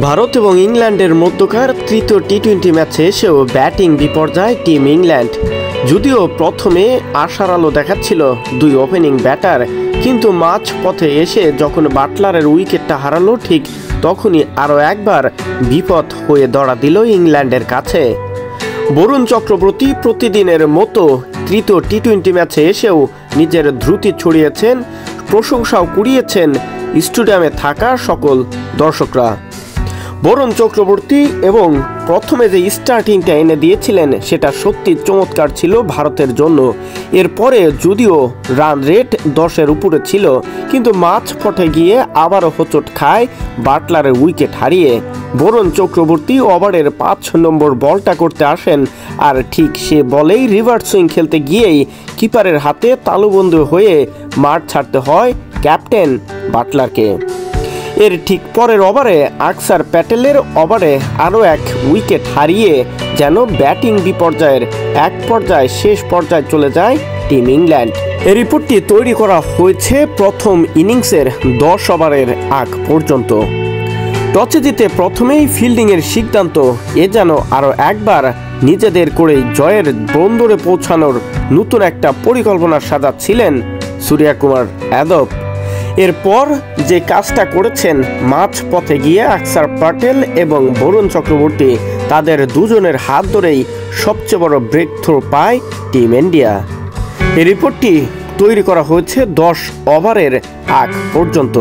ভারত এবং ইংল্যান্ডের মধ্যকার তৃতীয় টি-20 ম্যাচে এসেও ব্যাটিং বিপর্যয় টিম ইংল্যান্ড। যদিও প্রথমে আশার আলো দেখাচ্ছিল দুই ওপেনিং ব্যাটার, কিন্তু মাঝ পথে এসে যখন বাটলারের উইকেটটা হারালো ঠিক তখনই আরও একবার বিপদ হয়ে ধরা দিল ইংল্যান্ডের কাছে। বরুণ চক্রবর্তী প্রতিদিনের মতো তৃতীয় টি-20 ম্যাচে এসেও নিজের ধ্রুতি ছড়িয়েছেন, প্রশংসাও কুড়িয়েছেন স্টেডিয়ামে থাকা সকল দর্শকরা। বরুণ চক্রবর্তী এবং প্রথমে যে স্টার্টিংটা এনে দিয়েছিলেন সেটা সত্যি চমৎকার ছিল ভারতের জন্য। এরপরে যদিও রান রেট 10-এর উপরে ছিল, কিন্তু মাঝ পথে গিয়ে আবারও হোঁচট খায় বাটলারের উইকেট হারিয়ে। বরুণ চক্রবর্তী ওভারের 5 নম্বর বলটা করতে আসেন, আর ঠিক সে বলেই রিভার্স সুইং খেলতে গিয়েই কিপারের হাতে তালুবন্দী হয়ে মাঠ ছাড়তে হয় ক্যাপ্টেন বাটলারকে। এর ঠিক পরের ওভারে আকসার প্যাটেলের ওভারে আরও এক উইকেট হারিয়ে যেন ব্যাটিং বিপর্যয়ের এক পর্যায়ে শেষ পর্যায়ে চলে যায় টিম ইংল্যান্ড। এই রিপোর্টটি তৈরি করা হয়েছে প্রথম ইনিংসের 10 ওভারের আগ পর্যন্ত। টসে জিতে প্রথমেই ফিল্ডিংয়ের সিদ্ধান্ত, এ যেন আরও একবার নিজেদের করেই জয়ের বন্দরে পৌঁছানোর নতুন একটা পরিকল্পনা সাজাচ্ছিলেন সূর্যকুমার যাদব। এরপর যে কাজটা করেছেন, মাঝ পথে গিয়ে আকসার প্যাটেল এবং বরুণ চক্রবর্তী তাদের দুজনের হাত ধরেই সবচেয়ে বড় ব্রেক থ্রু পায় টিম ইন্ডিয়া। এই রিপোর্টটি তৈরি করা হয়েছে 10 ওভারের আগ পর্যন্ত।